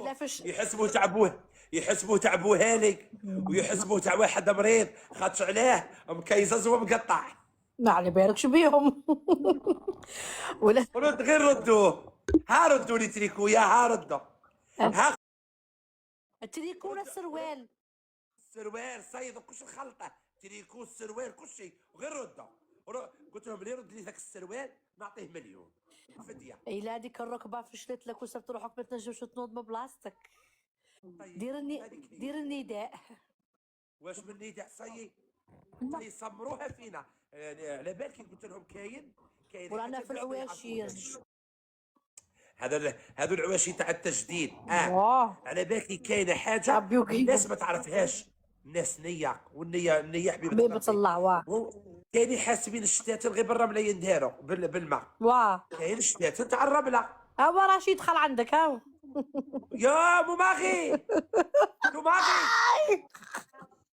لا فاش يحسبوه تعبوها لي، ويحسبوه تاع واحد مريض خاطش عليه مكيزز ومقطع. ما على بالكش بيهم. ولا رد غير ردوه، ها ردوا لي تريكويا، ها ردوا، ها التريكو ولا السروال؟ السروال صيدوا كلش الخلطه، تريكو السروال كل شيء، غير ردوا. قلت لهم اللي يرد لي ذاك السروال نعطيه مليون فديه. الا هذيك الركبه فشلت لك وصبت روحك ما تنجمش تنوض من بلاصتك. طيب هذيك هي. دير النداء. واش من نداء صيي يصمروها فينا. يعني على بالك قلت لهم كاين ورانا حاجة في الناس ما العواشير. يعرفوهاش. هذو العواشي تاع التجديد. واه على بالك كاينه حاجه ربي وكيفو. الناس ما تعرفهاش. الناس نيه، والنيه حبيبه حبيبة قلبي. الله. واه كاينين حاسبين الشتات غير بالرمله يندهروا بالماء. واه كاين الشتات تاع الرمله. هو رشيد دخل عندك هاو. يا ماغي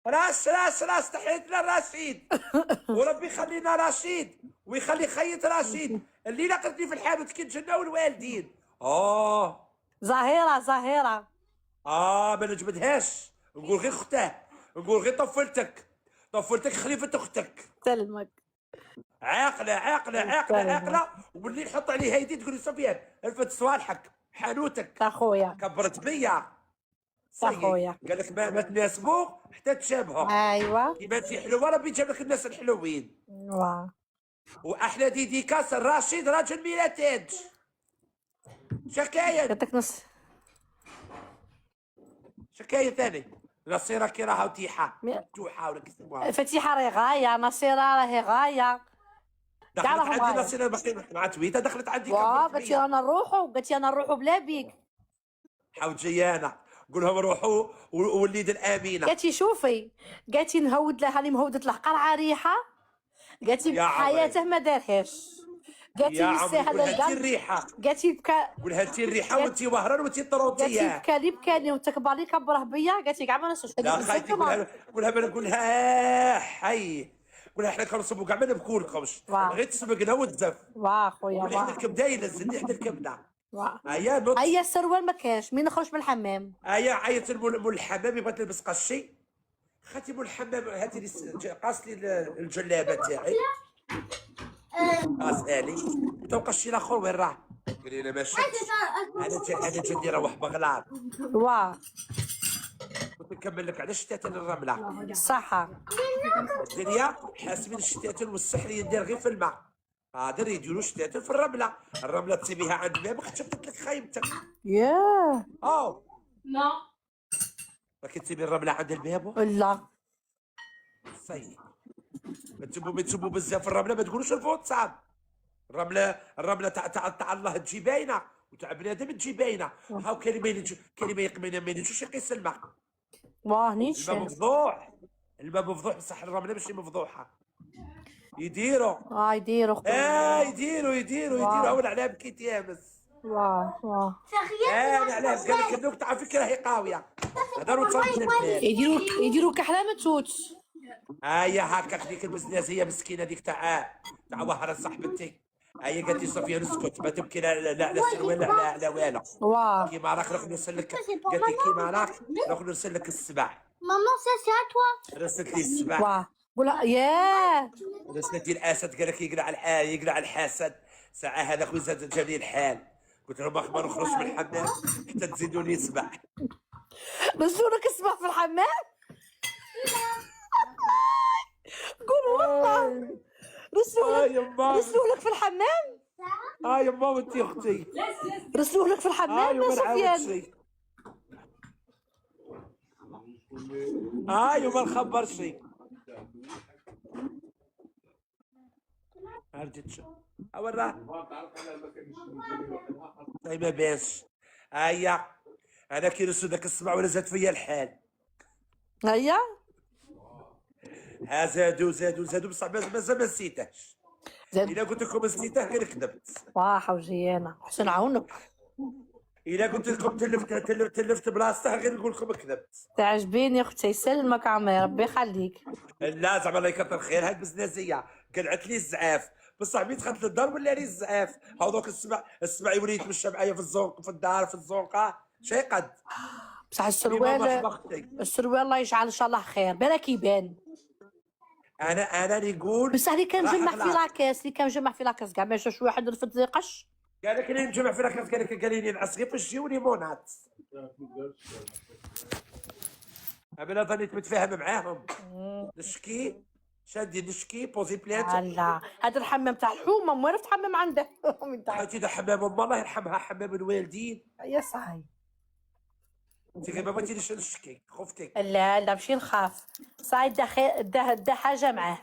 راس تحيتنا رشيد، وربي يخلينا رشيد ويخلي خيط رشيد اللي لقيتني في الحانوت كي تجناو الوالدين. ظاهرة ما نجبدهاش، نقول غير اختاه، نقول غير طفلتك خليفة اختك. سلمك. عاقلة واللي نحط عليه هيدي تقول لي سفيان الفت صوالحك حانوتك اخويا كبرت بيا. اخويا قال لك ما تناسبوه حتى تشابهه. ايوا كيما انت حلوه ربي جاب لك الناس الحلوين. واه واحلى ديديكاس الرشيد راجل ميلاتاج. قلت نص شكاية ثاني نصيرة كي راها وتيحة توحة ولا كيسموها. فتيحة راهي غاية، نصيرة راهي غاية. دخلت راهم عندي غاية. نصيرة مع تويتة، دخلت عندي واه كبرت قالت لي بيا. انا نروحو، قالت لي انا نروحو بلا بيك. حاول جيانا قول لهم روحوا وليد الامينه. قالت لي شوفي، قالت لي نهود لها، راني مهودة له قرعة ريحة، قالت لي يا عمري بحياته ما دارهاش. قالت يا لي عمري يستاهل قولها انت القلب. الريحه، قالت لي قولها انت الريحه وانت وهران وانت قالت لي طروطيه. بكالي وتكبر لي كبره بيا. قالت لي كاع ما نسوش لا خايتي قولها حي، قولها احنا كنصبوا كاع ما نبكوا لكمش، غير تسبقنا وتزف. واه خويا ولحد واه الكبده ينزل لحد الكبده. واه. هيا نط. هيا السروال ما كاش مين نخرج من الحمام. هيا عيط مول الحمام يبغى تلبس قشي. خاتي مول الحمام هاتي لي قاص لي الجلابه تاعي. قاصها لي تو قشي الاخر وين راه؟ قال لي انا ما شفتش، انا جا ندير روح بغلار. واه كنت نكمل لك على الشتاتن الرمله. صحة. الدنيا حاسبين الشتاتن والسحر يدير غير في الماء، قادر يديروا الشتاتن في الرمله تسيبيها عند بابك تشبت لك خيمتك. ياه لا راكي تسيبي الرمله عند الباب. لا صي ما تسبوا بزاف الرمله، ما تقولوش الفوت صعب. الرمله تاع الله تجي باينه وتاع بنادم تجي باينه. هاو كلمه ما ينجوش يقيس الماء. واه نيش الماء مفضوح بصح الرمله ماشي مفضوحه. يديروا يديروا خويا. يديروا هاول عليها بكيت يامس. واه انا علاه قال لك النكته على فكره هي قاويه. هضروا تصرف يديروا كحلة توت. هاكا خليك البزناس هي مسكينه ديك تاع وهره صاحبتي. قالت لي صفيه اسكت ما تبكي لا على السروال لا على والو. واه كيما راك نروح نرسل لك، قالت لي كيما راك نروح نرسل لك السبع. Maman, ça c'est à toi. رسلت لي السبع. واه قولها ياه. رسلت لي الاسد قال لك يقلع الحسد. ساعه هذاك وزاد جاني الحال. قلت لهم ما نخرج من الحمام حتى تزيدوا لي سبع. رسولك اسمع في الحمام. قول والله رسولك في الحمام. يما وانت اختي رسولك في الحمام يا سفيان. وما نخبرش. عرفتش وراه ما باش. انا كي رسو داك السبع ولا زاد فيا الحال. هيا زادوا بصح مازال ما نسيتهش. الا قلت لكم نسيته غير كذبت. واه وجينا حسن عونك. الا قلت لكم تلفت بلاصته غير نقول لكم كذبت. تعجبيني اختي يسلمك عمي ربي يخليك. لا زعما الله يكثر خير هاد بزنازيه قلعت لي الزعاف بصح مين دخلت للدار ولا لي الزعاف. هذوك السبع يولي يتمشى معايا في الزنق في الدار في الزنقه شي قد بصح ماما السروال، حبختك. السروال الله يجعل ان شاء الله خير، بالك يبان. انا نقول بصح اللي كان راح مجمع في أغلط. لاكاس، اللي كان مجمع في لاكاس كاع ما جاش واحد رفد زي قش. قال لك اللي نجمع في الأكل، قال لي نعس غير في الجي وليمونات. انا ظنيت متفاهم معاهم. نشكي شادي نشكي بوزي بلانت. لا هذا الحمام تاع الحومه ما عرفت تحمم عنده. من تحت. حياتي ده حمام أم الله يرحمها، حمام الوالدين. يا صاحي. انت ما بغيتينيش نشكي، خفتك. لا لا ماشي نخاف، صاي دا حاجه معاه.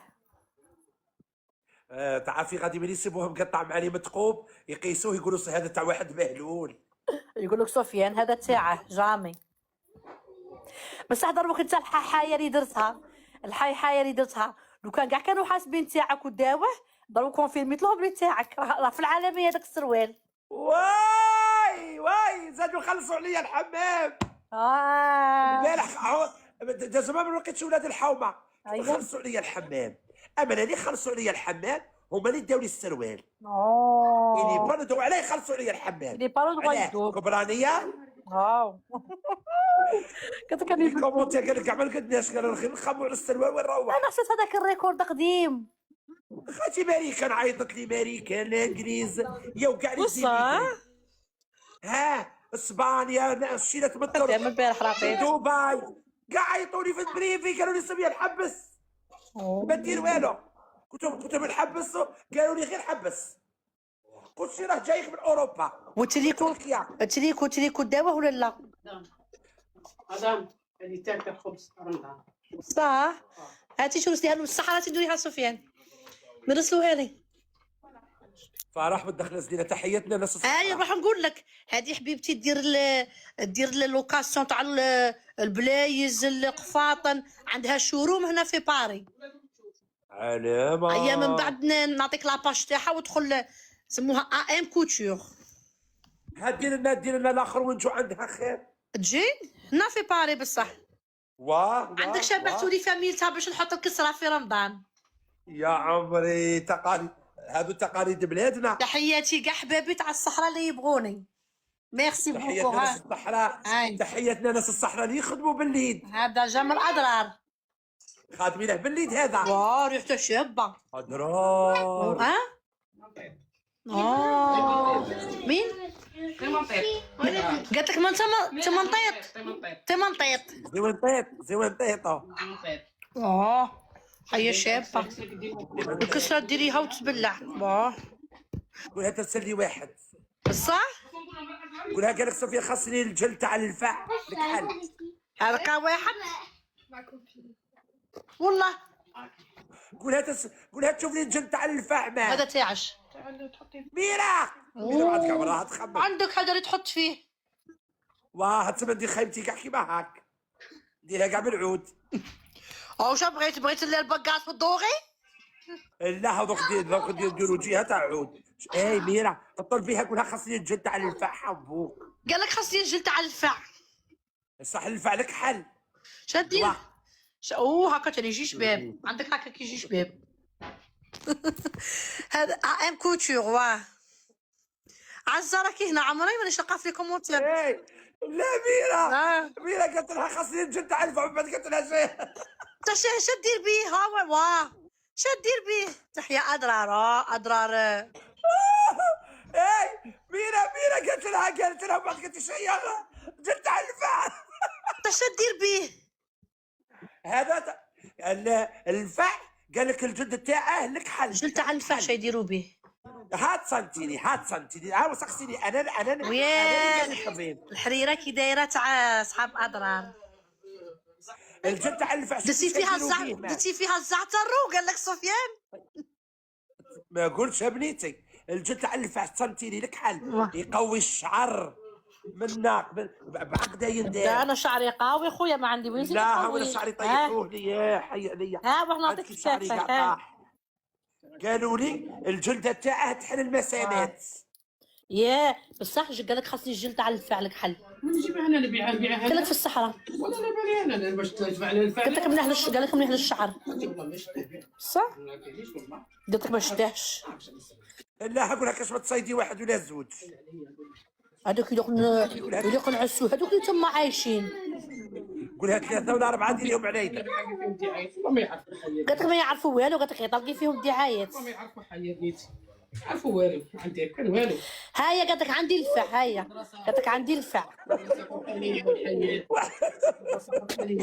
تعرفي غادي ملي يسيبوه مقطع مع لي متقوب يقيسوه يقولوا هذا تاع واحد مهلول. يقول لك سفيان هذا تاعه جامي. بصح ضربك انت الحاحايه اللي درتها، الحاحايه اللي درتها لو كان كاع كانوا حاسبين تاعك وداوه ضربوا كونفيرميت لهم بلي تاعك، راه في العالميه داك السروال. واي زادوا خلصوا عليا الحمام. البارح دا زمان ما لقيتش ولاد الحومه. أيوة. خلصوا عليا الحمام. اما انا اللي خلصوا عليا الحمام هما اللي داو لي السروال. اللي بردوا عليه خلصوا عليا الحمام. اللي بارو علاه؟ دغيا كبرانيه. كنت كان الكومونتير قال لك كاع ما لقيتناش، قال خير نخمو على السروال وين نروح. انا حسيت هذاك الريكورد قديم. خاتي ماريكان عيطت لي، ماريكان الانجليز يا وكاع لي بصح ها اسبانيا شيلت من من الطرق البارح راه دبي كاع عيطوا لي في البريفي، قالوا لي سميه نحبس ما دير والو. كنت بنحبس، قالوا لي غير حبس. قلت شي راه جايك من اوروبا. تريكو داوه ولا لا؟ مدام هذه تاكل خبز رمضان. صح. هاتي شو رسليها له بالصحة، هاتي نديريها سفيان نرسلوها لي. فرح بالدخله زدينا تحياتنا ناس الصحة. نروح نقول لك هذه حبيبتي دير اللوكاسيون تاع البلايز القفاطن، عندها شوروم هنا في باري. علامة هي من بعد نعطيك لاباج تاعها وتدخل سموها ام كوتور. دير لنا الاخر ونجو عندها خير. تجي هنا في باري بصح. عندك شبعتوا لي فاميلتها باش نحط الكسرة في رمضان. يا عمري تقاليد، هادو تقاليد بلادنا. تحياتي كاع حبابي تاع الصحراء اللي يبغوني. ميرسي بوكو. تحياتنا ناس الصحراء، تحياتنا ناس الصحراء اللي يخدموا بالليد. هذا جمل اضرار خادمينه بالليد هذا. واه ريحته شابه. اضرار. مين؟ قالت لك ما انت تمنطيط. زوينطيطو. هي شابه الكسره ديريها وتبلع. قولها تسلي واحد بصح. قولها قالك صوفيا خاصني الجل تاع الفاع الكحل. هذا كان واحد والله. قولها تشوف لي الجل تاع الفاع معاه. هذا تاعش ميرا عندك عمرها تخمم. عندك هذا اللي تحط فيه. واه تسمى ندير خيمتي كاع كيما هاك، نديرها كاع بالعود. واش بغيت البقاط والدوغي؟ لا هذوك نديرو جهه تاع عود. اي ميرا اطل فيها قولها خاصني الجل تاع الفاع حبوك. قال لك خاصني الجل تاع الفاع. صح الفاع لك حل. شادين هكا تاني يجي شباب. عندك هكا كيجي شباب. هذا ام كوتور. واه عزة راكي هنا عمري مانيش نلقى في كومونتير. اي لا ميرا قالت لها خاصني الجل تاع الفاع، بعد قالت لها شي شا دير بيه. واه شا دير بيه. تحيا اضرار. اي ميرا قالت لها بعد قالت شي الجل تاع الفاع. شا دير بيه هذا الفاع قال لك الجلد تاعه لك حل. الجل تاع الفاع شا يديروا به. هات سنتيني عاود سقسيني انا ويا الحبيب. الحريره كي دايره تاع صحاب اضرار. الجلد تاع الفاع درتي فيها الزعتر وقال لك سفيان. ما قلتش يا بنيتي الجلد تاع الفاع سنتيني لك حل يقوي الشعر منا بعقده يندير. انا شعري قاوي خويا ما عندي وين. لا هو شعري طيحوه لي حي عليا. باش نعطيك الشافه. قالوا لي الجلده تاعه تحل المسامات. بصح قال لك خاصني الجلد تاع الفاع لك حل. نجيبها انا نبيعها قال لك في الصحراء. ولا لا بالي انا باش تدفع لي الفعل. قلت لك قال لك مليح للشعر. صح ما كاينش والله. قلت لك ما شداهش. لا هقول لك اش ما تصيدي واحد ولا زوج. هذوك اللي يقنعسوا هذوك اللي تما عايشين. قولها 3 ولا 4 ديالهم علينا. فيهم دعايات والله ما يعرفوا الحياة. قالت لك ما يعرفوا والو، قالت لك يطلقي فيهم دعايات. والله ما يعرفوا حياة نيتي. يعرفوا والو عندي كان والو. هايا قالت لك عندي الفع، هايا قالت لك عندي الفع.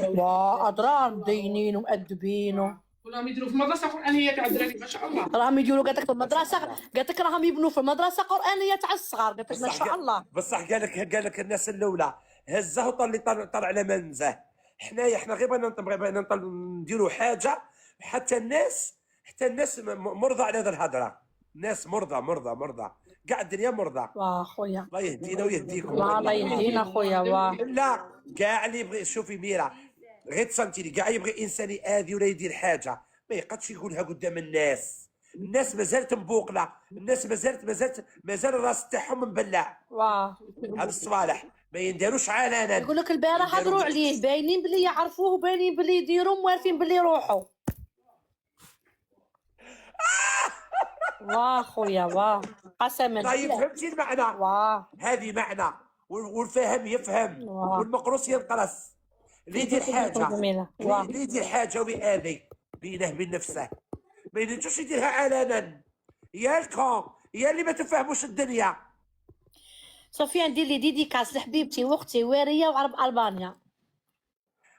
وأضرار مدينين ومؤدبين كلهم يديروا في مدرسة قرآنية تاع الدراري ما شاء الله. راهم يديروا، قالت لك في المدرسة، قالت لك راهم يبنوا في المدرسة قرآنية تاع الصغار، قالت لك ما شاء الله. بصح قال لك الناس الاولى هزه طلع على منزه. حنا غير بغينا نديروا حاجه حتى الناس مرضى على هذه الهضره. الناس مرضى كاع الدنيا مرضى. واه خويا الله يهدينا ويهديكم. الله يهدينا خويا. واه لا كاع اللي يبغي، شوفي ميرا غير تصنتيني، كاع يبغي انسان ياذي ولا يدير حاجه ما يقدش يقولها قدام الناس. الناس مازالت مبوقله، الناس مازال الراس تاعهم مبلع. واه هاد الصوالح ما ينداروش علنا. يقول لك البارح هضروا عليه باينين بلي يعرفوه وباينين بلي يديروا موارفين بلي يروحوا. واه خويا واه قسما طيب بالله. فهمتي المعنى؟ واه هذه معنى والفاهم يفهم واه. والمقروس ينقرص. اللي يدير حاجه جميلة. واه اللي يدير حاجه ويأذي بينه وبين نفسه ما ينجمش يديرها علنا. يا الكون يا اللي ما تفهموش الدنيا. صوفيا ندير لي ديديكاس لحبيبتي واختي واريه وعرب البانيا.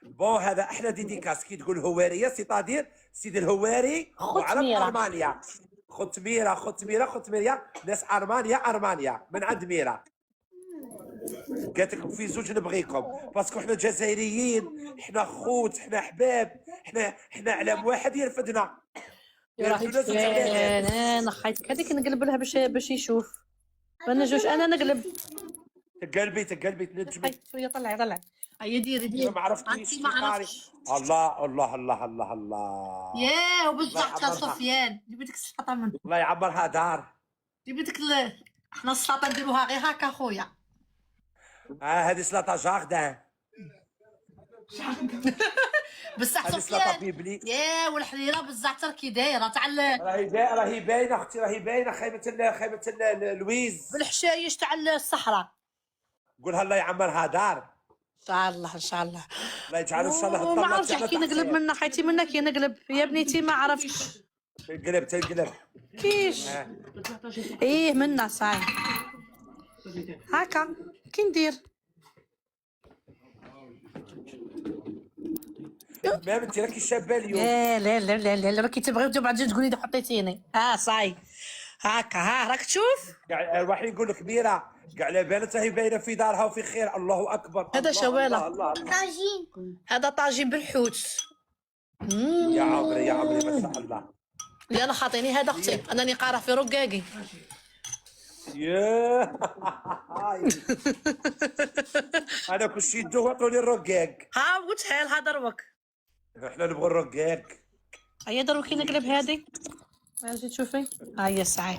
بون هذا احلى ديديكاس كي تقول هواريه سيتادير سيدي الهواري وعرب ختميرة. ارمانيا. ختميره ناس ارمانيا من عند ميرا. قالت لكم في زوج نبغيكم باسكو حنا جزائريين، حنا خوت، حنا احباب، حنا علم واحد يرفدنا. يرفدونا زوج علامات. انا خايتك هذيك نقلب لها باش يشوف. ما نجوش انا نقلب. تقلبي تنجمي. هاي شويه طلعي هيا ديري ما عرفتيش انت ما عرفتش. الله ياه وبالضبط الله يعمرها. صفيان جبت لك السلطه من الله يعمرها دار. جبت لك حنا السلطه نديروها غير هكا خويا. هذه سلطه جاردان، بصح هذه سلطه صفيان بيبلي. ياه والحريره بالزعتر كي دايره تاع راهي باينه اختي، راهي باينه خيمه لويز. بالحشايش تاع الصحراء. قولها الله يعمرها دار. ان شاء الله ان شاء الله. الله يجعل ان شاء الله ما الطلة عرفتش تاعنا كي نقلب تحصيل. منها حيتي منها كي نقلب يا بنيتي ما عرفتش تنقلب كيش. ايه منا صاي هكا كي ندير. ما انت راكي شابه اليوم. لا راكي تبغي بعد تقولي لي حطيتيني. صاي هكا راك تشوف. كاع الواحد يقول لك ميرا كاع على بالها هي باينه في دارها وفي خير. الله اكبر. هذا الله شواله. الله طاجين. هذا طاجين بالحوت. يا عمري ما شاء الله. يلا خاطيني هذا اختي انني قارح في رقاقي. ياه انا كل شيء يدوه عطوني الرقاق. وتحال هذا دروك. احنا نبغى الرقاق. هيا دروك كي نقلب هذه اجي تشوفي. هيا ساعي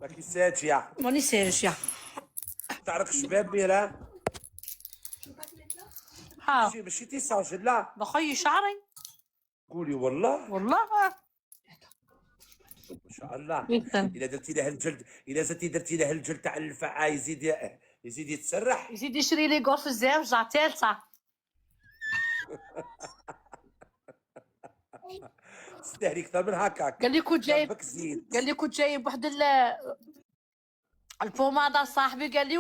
راكي ساجيه. ماني سيرجيا. تعرف شباب ميرا ها ماشي تيساج لا. بخي شعري قولي والله والله. ما شاء الله. جدا. الا درتي له الجلد، الا زدتي درتي له الجلد تاع الفعه يزيد يتسرح. يزيد يشري لي غرفه زوجه ثالثه. تستاهلي اكثر من هكاك. قال لي كنت جايب جنبك زيد. قال لي كنت جايب واحد البوماده صاحبي قال لي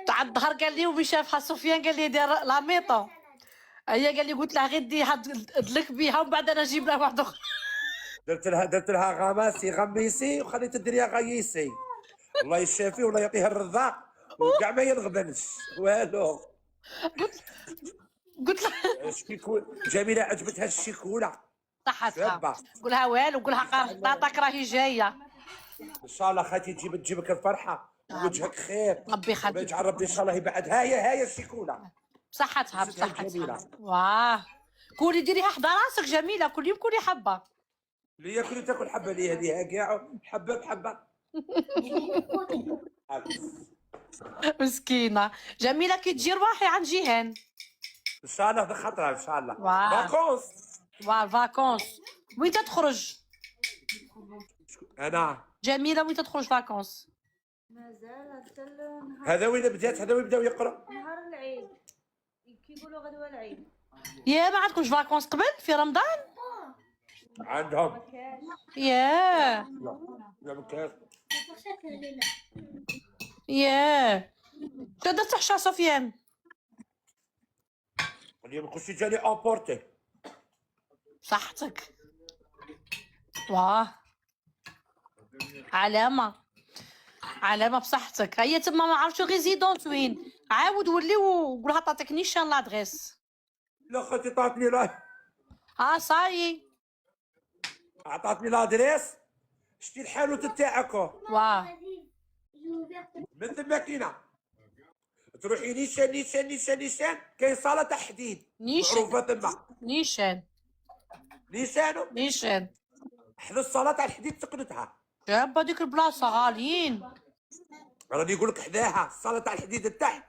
تاع الظهر قال لي ومن شافها سفيان قال لي دير لاميطو. هي قال لي قلت لها غير دي ادلك بيها ومن بعد انا نجيب لها واحده اخرى. درت لها غميسي وخليت الدنيا غيسي. الله يشافي والله يعطيها الرضا وكاع ما ينغبنش والو. قلت لها الشيكولا جميله عجبتها الشيكولا. صحتها. شابه قول لها والو قول لها قرطاتك راهي جايه. ان شاء الله خالتي تجيبك الفرحه وجهك خير. ربي يخليك. ويجعل ربي ان شاء الله يبعد. هاي الشيكولا بصحتها صحتها جميلة. واه كولي ديريها حدا راسك جميله كل يوم كولي حبه. ليا كل تاكل حبه ليا هذه كاع حبه بحبه. مسكينه جميله كي تجي رواحي عند جيهان. ان شاء الله في خطره ان شاء الله. واه. فاكونس. فاكونس وين تخرج انا جميله وين تخرج فاكونس. مازال حتى نهار هذا وين بدات، هذا وين بداو يقرا. العيد كيقولوا غدوه العيد. يا ما عندكمش فاكونس قبل في رمضان؟ عندهم. يا لا ما كاش. يا تقدر تحشى سفيان. اليوم كلشي جاني امبورتي. صحتك. واه علامة بصحتك. هيا تما ما عرفتش ريزيدونت وين. عاود ولي وقول لها تعطيك نيشان لادريس. لا خالتي عطاتني صاي. عطاتني لادريس. شتي الحانوت تاعك واه من ثم كاينه. تروحي نيشان كاين صاله تاع حديد معروفه ثما. نيشان حدا الصاله تاع الحديد سكنتها. جابا ديك البلاصة غاليين. راني نقول لك حداها الصاله تاع الحديد التحت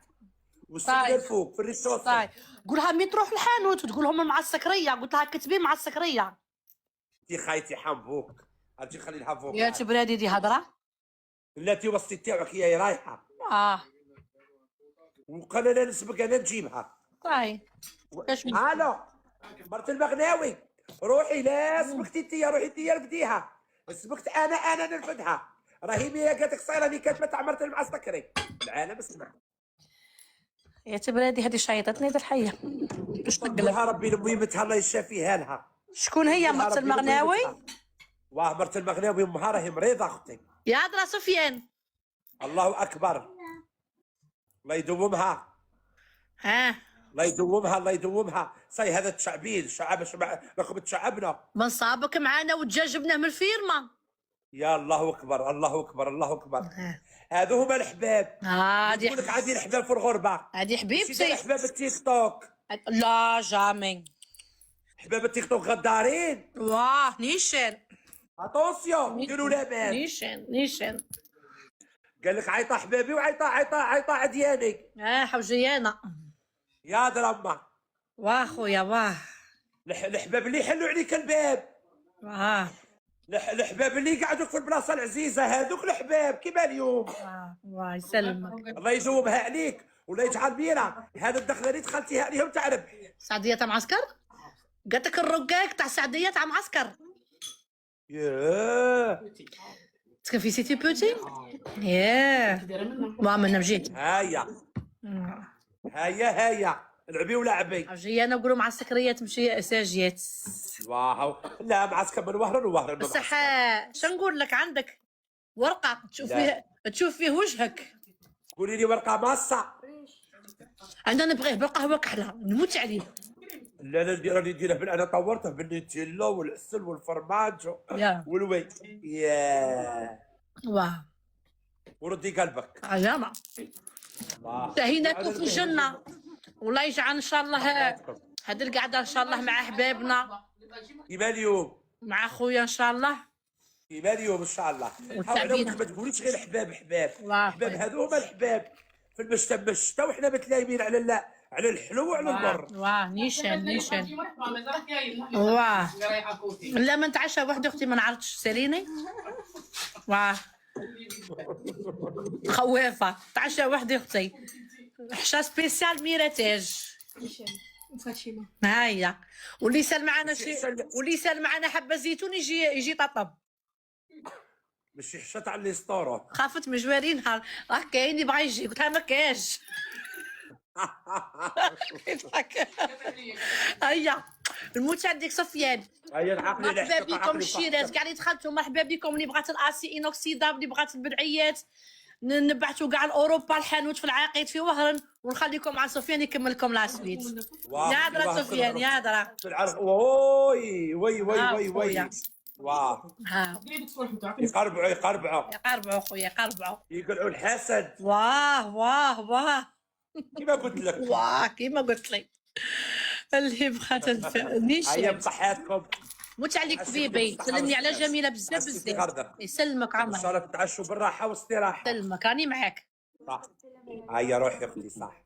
والسكنه طيب. الفوق في الريسوس. طيب قولها مين تروح الحانوت وتقول لهم مع السكرية. قلت لها كتبي مع السكرية. انتي خايتي حنفوك انتي خلي لها فوق. يا تبرادي دي هضرة. التي وصلتي تاعك هي رايحه وقال انا نسبق انا نجيبها. طيب كاش من الو مرت المغناوي روحي لا سبقتي انتي روحي انتي رفديها. سبقت انا نرفدها. راهي مية قالت لك صايره لي كاتبه تاع مرت المعسكري العالم اسمع. يا تبرادي هذه شيطتني ذا الحية. باش تقلب. قولها ربي لميمتها الله يشافيها لها. شكون هي مرت المغناوي؟ واه مرت المغناوي امها راهي مريضه اختي. يا هضرة سفيان. الله اكبر. الله يدومها. الله يدومها صاي هذا التشعبين الشعب راكم تشعبنا. من صابك معانا وتجاجبنا من الفيرما. يا الله اكبر الله اكبر. هذو هما الحباب. هادي يقول لك عندي الحباب في الغربه. هادي حبيبتي. الحباب التيك توك. لا جامي. حباب التيك توك غدارين. واه نيشان. اتونسيون ديروا لاباس. نيشان. قال لك عيطه حبابي وعيطه عدياني. حوجيانا. يا درما. واه خويا واه. الحباب اللي يحلوا عليك الباب. الحباب اللي يقعدوك في البلاصه العزيزه هذوك الحباب كيما اليوم. واه يسلمك. الله يجاوبها عليك ولا يجعل بينا هذا الدخله اللي دخلتيها عليهم تاع ربح. سعدية تاع معسكر؟ قالت لك الرقاق تاع سعدية تاع معسكر. ياه تكون في سيتي بوتي؟ ياه ماما مجيت. هيا العبي ولعبي. جي انا نقولوا مع السكريه تمشي ساجيات. واو لا معسكر من وهران بصح شنقول لك عندك ورقه تشوف فيه وجهك. قولي لي ورقه ماصه. انا نبغيه بالقهوه كحله نموت عليه. لا راني نديره انا طورته بالنيتيلا والعسل والفرماج والوي. واه وردي قلبك. عجامة. تهيناكم في الجنة. والله يجعل ان شاء الله هذه القعدة ان شاء الله مع احبابنا. كيما اليوم. مع خويا ان شاء الله. كيما اليوم ان شاء الله. حاولوا ما تقوليش غير حباب هذو هما الحباب في المشتى وحنا متلايمين على الحلو وعلى المر. واه نيشان. واه لا ما نتعشى وحدي اختي ما نعرفش ساليني. واه خوافه تعشى وحدي اختي. حشا سبيسيال ميراتاج. هيا واللي يسال معنا حبه زيتون يجي ططب. ماشي حشات على لي ستورو. خافت من جوارينها راه كاين يبغى يجي قلت لها ما كاينش. هيا الموت عندك سفيان. هيا العقل مرحبا بكم الشيرات كاع اللي دخلتوا. مرحبا بكم اللي بغات الاسي انوكسيداب اللي بغات البدعيات. نبعثوا كاع لاوروبا الحانوت في العقيد في وهران ونخليكم مع سفيان يكمل لكم لاسويت. يا هضره سفيان يا هضره. وي واه يقربعوا خويا يقربعوا يقلعوا الحسد. واه كيما قلت لك. كيما قلت لي اللي بغات نيشان. هيا بصحتكم. موت عليك حبيبي. سلمني على جميله بزاف يسلمك عمر. ان شاء الله تتعشوا بالراحه والاستراحه. سلمك راني معاك. صح هيا روحي اختي. صح